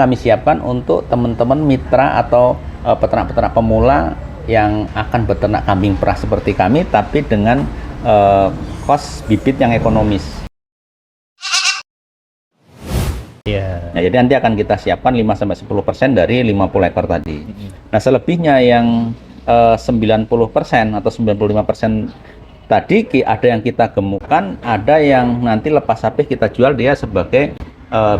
Kami siapkan untuk teman-teman mitra atau peternak-peternak pemula yang akan beternak kambing perah seperti kami, tapi dengan kos bibit yang ekonomis. Iya. Nah, jadi nanti akan kita siapkan 5-10% dari 50 ekor tadi. Nah, selebihnya yang 90% atau 95% tadi ada yang kita gemukkan, ada yang nanti lepas habis kita jual dia sebagai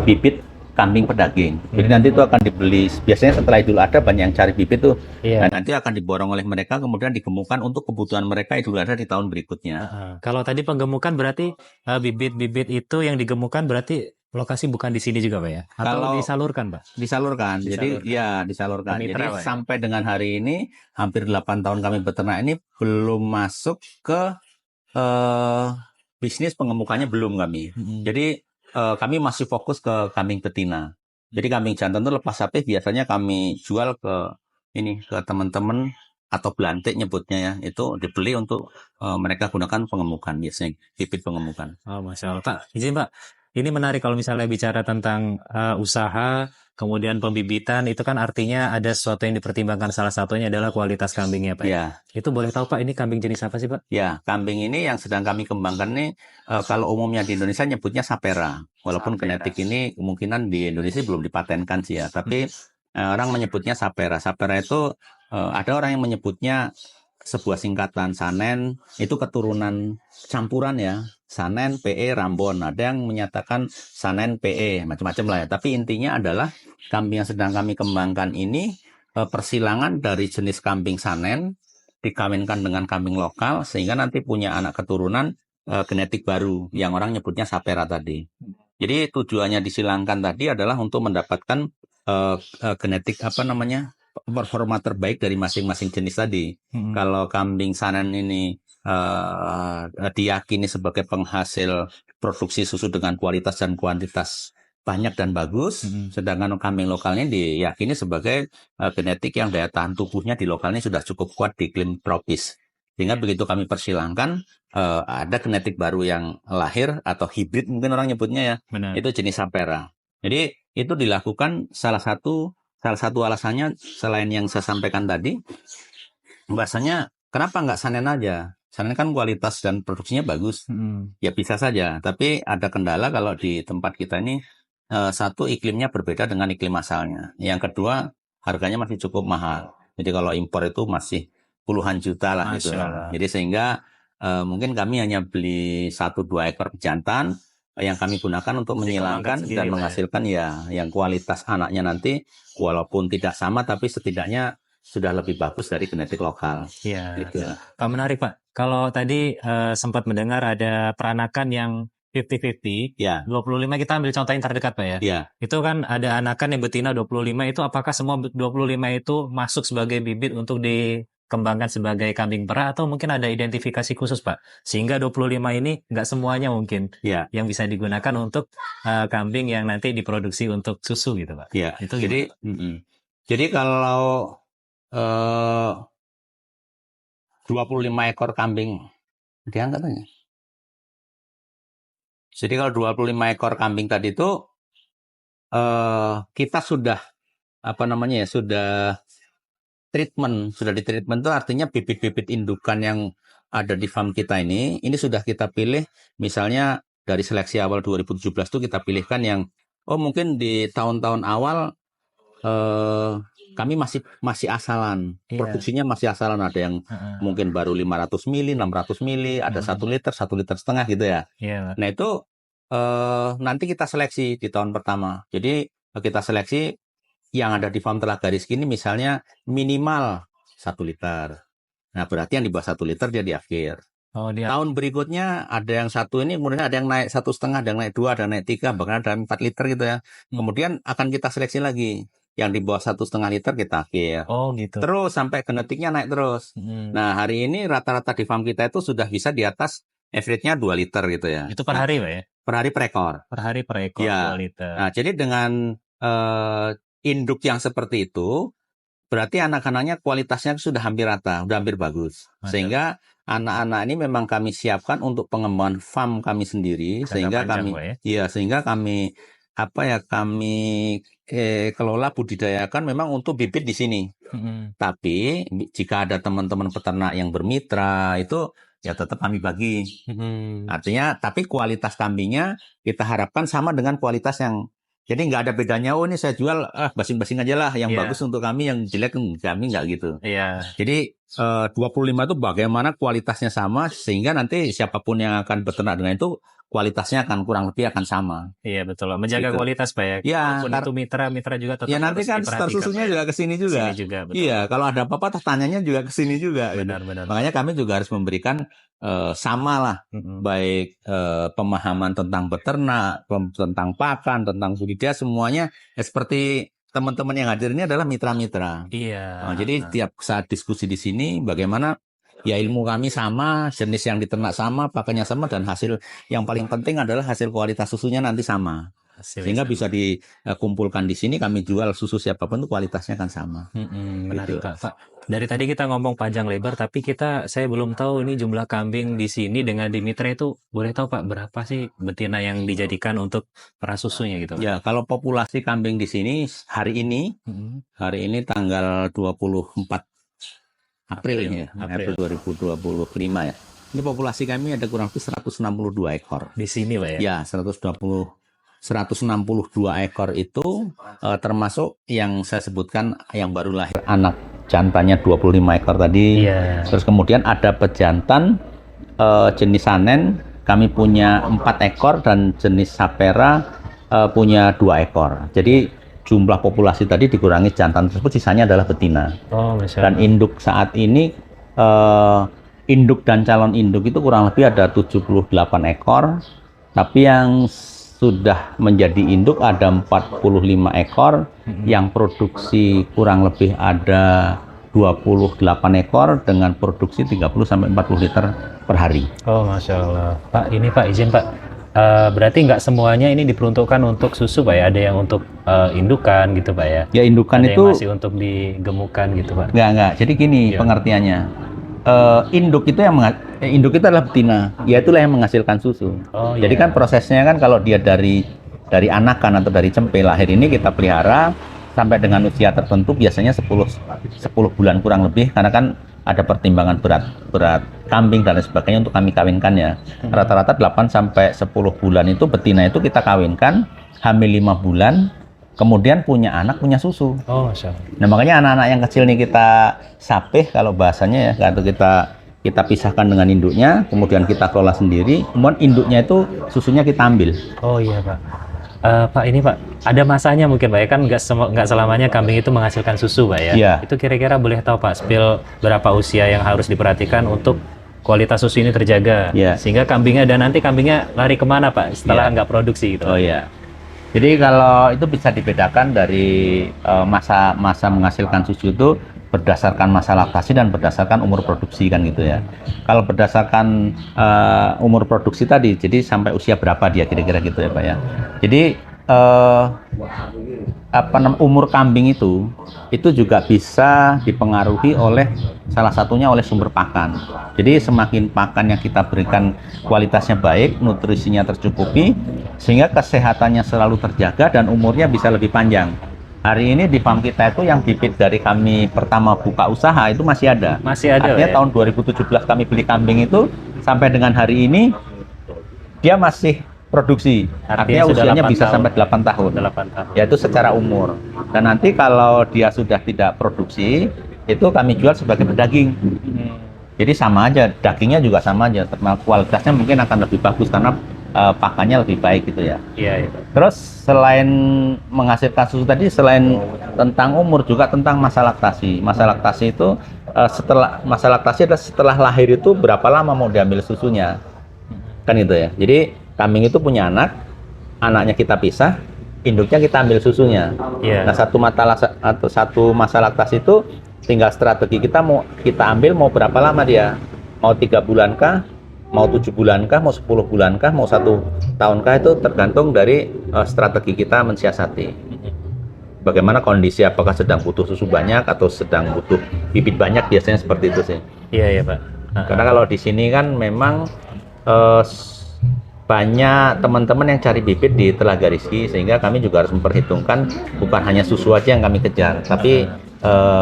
bibit kambing pedaging. Jadi nanti itu akan dibeli, biasanya setelah Idul Adha banyak yang cari bibit tuh. Iya. Nah, nanti akan diborong oleh mereka, kemudian digemukkan untuk kebutuhan mereka Idul Adha di tahun berikutnya. Kalau tadi penggemukan berarti bibit-bibit itu yang digemukan berarti lokasi bukan di sini juga, Pak ya? Atau Kalau disalurkan, Pak? Disalurkan. Jadi Disalurkan. ya disalurkan. Ke Jadi mitra, Pak ya? sampai dengan hari ini hampir 8 tahun kami beternak ini belum masuk ke bisnis pengemukannya, belum kami. Jadi kami masih fokus ke kambing betina. Jadi kambing jantan itu lepas habis biasanya kami jual ke teman-teman atau belantik nyebutnya ya. Itu dibeli untuk mereka gunakan pengemukan biasanya, bibit pengemukan. Oh, Masya Allah. Pak, izin Pak. Ini menarik kalau misalnya bicara tentang usaha, kemudian pembibitan, itu kan artinya ada sesuatu yang dipertimbangkan. Salah satunya adalah kualitas kambingnya, Pak. Ya. Itu boleh tahu, Pak, ini kambing jenis apa sih, Pak? Ya, kambing ini yang sedang kami kembangkan ini kalau umumnya di Indonesia nyebutnya sapera. Walaupun genetik ini kemungkinan di Indonesia belum dipatenkan sih ya, tapi orang menyebutnya sapera. Sapera itu ada orang yang menyebutnya sebuah singkatan Sanen, itu keturunan campuran ya. Sanen, PE, Rambon. Ada yang menyatakan Sanen, PE, macam-macam lah ya. Tapi intinya adalah kambing yang sedang kami kembangkan ini persilangan dari jenis kambing Sanen dikawinkan dengan kambing lokal sehingga nanti punya anak keturunan genetik baru yang orang nyebutnya sapera tadi. Jadi tujuannya disilangkan tadi adalah untuk mendapatkan genetik performa terbaik dari masing-masing jenis tadi. Kalau kambing Sanen ini diyakini sebagai penghasil produksi susu dengan kualitas dan kuantitas banyak dan bagus, sedangkan kambing lokalnya diyakini sebagai genetik yang daya tahan tubuhnya di lokalnya sudah cukup kuat di iklim tropis. Sehingga begitu kami persilangkan, ada genetik baru yang lahir atau hibrid mungkin orang nyebutnya ya. Benar. Itu jenis sapera. Jadi itu dilakukan salah satu alasannya selain yang saya sampaikan tadi, bahasanya kenapa nggak Sanen aja? Sanen kan kualitas dan produksinya bagus. Ya bisa saja, tapi ada kendala kalau di tempat kita ini satu, iklimnya berbeda dengan iklim asalnya. Yang kedua, harganya masih cukup mahal. Jadi kalau impor itu masih puluhan juta lah gitu. Jadi sehingga mungkin kami hanya beli 1-2 ekor jantan yang kami gunakan untuk menyilangkan dan menghasilkan ya yang kualitas anaknya nanti walaupun tidak sama tapi setidaknya sudah lebih bagus dari genetik lokal. Iya. Gitu. Pak, menarik, Pak. Kalau tadi sempat mendengar ada peranakan yang 50-50, Ya. 25 kita ambil contoh yang terdekat, Pak ya. Ya. Itu kan ada anakan yang betina 25 itu apakah semua 25 itu masuk sebagai bibit untuk dikembangkan sebagai kambing perah atau mungkin ada identifikasi khusus, Pak? Sehingga 25 ini nggak semuanya mungkin Ya. yang bisa digunakan untuk kambing yang nanti diproduksi untuk susu gitu, Pak. Ya. Itu Jadi kalau 25 ekor kambing diangkat aja. Jadi kalau 25 ekor kambing tadi itu kita sudah sudah di treatment itu artinya bibit-bibit indukan yang ada di farm kita ini sudah kita pilih, misalnya dari seleksi awal 2017 itu kita pilihkan yang mungkin di tahun-tahun awal kami masih asalan, produksinya masih asalan, ada yang mungkin baru 500 mili, 600 mili, ada 1 liter, 1,5 liter gitu ya. Nah itu nanti kita seleksi di tahun pertama. Jadi kita seleksi yang ada di farm Telaga Rizky ini misalnya minimal 1 liter. Nah berarti yang di bawah 1 liter dia di akhir. Tahun berikutnya ada yang satu ini, kemudian ada yang naik 1,5, ada yang naik 2, ada yang naik 3, bahkan ada yang 4 liter gitu ya. Kemudian akan kita seleksi lagi. Yang di bawah 1,5 liter kita akhir. Oh gitu. Terus sampai genetiknya naik terus. Nah hari ini rata-rata di farm kita itu sudah bisa di atas average-nya 2 liter gitu ya. Itu per hari, Pak ya? Per hari per ekor. Per hari per ekor, Ya. 2 liter. Nah jadi dengan induk yang seperti itu, berarti anak-anaknya kualitasnya sudah hampir rata, sudah hampir bagus. Sehingga anak-anak ini memang kami siapkan untuk pengembangan farm kami sendiri, sehingga kami apa ya, kami kelola budidayakan memang untuk bibit di sini. Tapi jika ada teman-teman peternak yang bermitra itu ya tetap kami bagi. Artinya, tapi kualitas kambingnya kita harapkan sama dengan kualitas yang, jadi nggak ada bedanya. Oh ini saya jual basing-basing aja lah, yang Iya. bagus untuk kami, yang jelek kami nggak gitu. Iya. Jadi 25 itu bagaimana kualitasnya sama sehingga nanti siapapun yang akan beternak dengan itu kualitasnya akan kurang lebih akan sama. Iya betul, menjaga Gitu. kualitas Pak ya. Ya, Walaupun itu mitra juga tetap ya nanti harus kan star diperhatikan, susunya Pak ya. juga ke sini juga. Sini juga, betul. Iya, kalau ada apa-apa tanyanya juga ke sini juga. Gitu. Benar. Makanya kami juga harus memberikan sama lah, baik pemahaman tentang beternak, tentang pakan, tentang budidaya, semuanya seperti teman-teman yang hadir ini adalah mitra-mitra. Iya. Jadi tiap saat diskusi di sini bagaimana ya ilmu kami sama, jenis yang diternak sama, pakannya sama, dan hasil yang paling penting adalah hasil kualitas susunya nanti sama. Sehingga bisa dikumpulkan di sini, kami jual susu siapapun itu kualitasnya kan sama. Menarik Gitu. Pak. Dari tadi kita ngomong panjang lebar, tapi saya belum tahu ini jumlah kambing di sini dengan di mitra itu, boleh tahu Pak berapa sih betina yang dijadikan untuk peras susunya gitu Pak? Ya, kalau populasi kambing di sini hari ini tanggal 24 April ya, April 2025 ya. Ini populasi kami ada kurang lebih 162 ekor. Di sini Pak ya? Ya, 162 ekor itu termasuk yang saya sebutkan yang baru lahir, anak jantannya 25 ekor tadi. Iya. Terus kemudian ada pejantan jenis sanen, kami punya 4 ekor, dan jenis sapera punya 2 ekor. Jadi jumlah populasi tadi dikurangi jantan tersebut, sisanya adalah betina. Oh, Masya Dan Allah. induk saat ini induk dan calon induk itu kurang lebih ada 78 ekor, tapi yang sudah menjadi induk ada 45 ekor, yang produksi kurang lebih ada 28 ekor dengan produksi 30-40 liter per hari. Oh, Masya Allah. Pak, ini Pak, izin Pak. Berarti nggak semuanya ini diperuntukkan untuk susu Pak ya? Ada yang untuk indukan gitu Pak ya? Ya, indukan Ada itu yang masih untuk digemukkan gitu Pak? enggak. Jadi gini pengertiannya. Induk itu induk itu adalah betina, ya itulah yang menghasilkan susu. Oh, Jadi kan prosesnya kan kalau dia dari anakan atau dari cempe lahir ini kita pelihara sampai dengan usia tertentu, biasanya 10 bulan kurang lebih, karena kan ada pertimbangan berat kambing dan sebagainya untuk kami kawinkan ya. Rata-rata 8 sampai 10 bulan itu betina itu kita kawinkan, hamil 5 bulan, kemudian punya anak, punya susu. Oh, Masya Allah. Nah, makanya anak-anak yang kecil ini kita sapih kalau bahasanya ya, atau kita pisahkan dengan induknya, kemudian kita kelola sendiri, kemudian induknya itu susunya kita ambil. Oh iya Pak. Pak, ini Pak, ada masanya mungkin Pak ya, kan nggak selamanya kambing itu menghasilkan susu Pak ya? Iya. Itu kira-kira boleh tahu Pak, spill berapa usia yang harus diperhatikan untuk kualitas susu ini terjaga? Iya. Sehingga nanti kambingnya lari kemana Pak setelah nggak produksi gitu? Oh iya. Jadi kalau itu bisa dibedakan dari masa menghasilkan susu itu berdasarkan masa laktasi dan berdasarkan umur produksi kan gitu ya. Kalau berdasarkan umur produksi tadi, jadi sampai usia berapa dia kira-kira gitu ya Pak ya. Jadi umur kambing itu juga bisa dipengaruhi oleh salah satunya oleh sumber pakan. Jadi semakin pakan yang kita berikan kualitasnya baik, nutrisinya tercukupi, sehingga kesehatannya selalu terjaga dan umurnya bisa lebih panjang. Hari ini di farm kita itu yang bibit dari kami pertama buka usaha itu masih ada. Masih ada. Artinya ya? tahun 2017 kami beli kambing itu sampai dengan hari ini dia masih produksi. Artinya usianya bisa sampai 8 tahun. 8 tahun. Yaitu secara umur. Dan nanti kalau dia sudah tidak produksi, itu kami jual sebagai pedaging. Jadi sama aja, dagingnya juga sama aja. Kualitasnya mungkin akan lebih bagus karena pakannya lebih baik gitu ya. Iya. Terus selain menghasilkan susu tadi, selain tentang umur juga tentang masa laktasi. Masa laktasi itu setelah lahir itu berapa lama mau diambil susunya, kan gitu ya. Jadi kambing itu punya anaknya kita pisah, induknya kita ambil susunya. Yeah. Nah, satu masa laktasi itu tinggal strategi kita mau kita ambil mau berapa lama dia, mau 3 bulan kah, mau 7 bulan kah, mau 10 bulan kah, mau 1 tahun kah, itu tergantung dari strategi kita mensiasati. Bagaimana kondisi, apakah sedang butuh susu banyak atau sedang butuh bibit banyak, biasanya seperti itu sih. Iya Pak. Karena kalau di sini kan memang banyak teman-teman yang cari bibit di Telaga Rizky, sehingga kami juga harus memperhitungkan bukan hanya susu aja yang kami kejar, tapi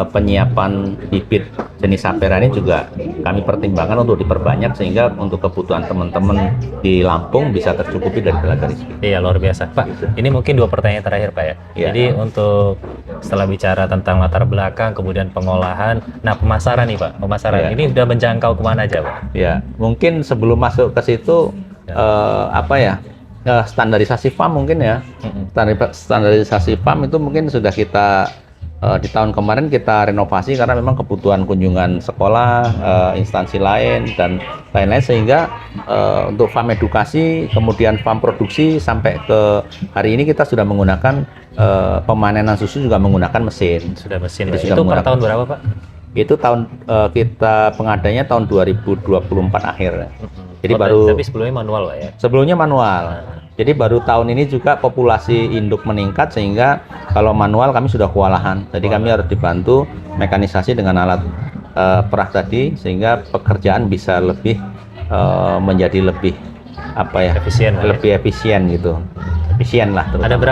penyiapan bibit jenis Sapera ini juga kami pertimbangkan untuk diperbanyak, sehingga untuk kebutuhan teman-teman di Lampung bisa tercukupi dari Telaga Rizky. Iya, luar biasa. Pak, ini mungkin 2 pertanyaan terakhir, Pak ya. Iya. Jadi untuk setelah bicara tentang latar belakang, kemudian pengolahan, nah pemasaran nih Pak, pemasaran Iya. ini udah menjangkau kemana aja Pak? Ya, mungkin sebelum masuk ke situ standarisasi farm mungkin ya. Standarisasi farm itu mungkin sudah kita di tahun kemarin kita renovasi karena memang kebutuhan kunjungan sekolah, instansi lain dan lain-lain, sehingga untuk farm edukasi, kemudian farm produksi sampai ke hari ini kita sudah menggunakan pemanenan susu juga menggunakan mesin. Sudah mesin. Jadi Pak. sudah Itu per menggunakan- tahun berapa Pak? Itu tahun kita pengadanya tahun 2024 akhir. Jadi Tapi sebelumnya manual Pak ya? sebelumnya manual. Jadi baru tahun ini juga populasi induk meningkat, sehingga kalau manual kami sudah kewalahan. Jadi kami harus dibantu mekanisasi dengan alat perah tadi, sehingga pekerjaan bisa lebih menjadi lebih Efisien, Pak, ya? lebih efisien gitu. Efisien lah terutama. Ada berapa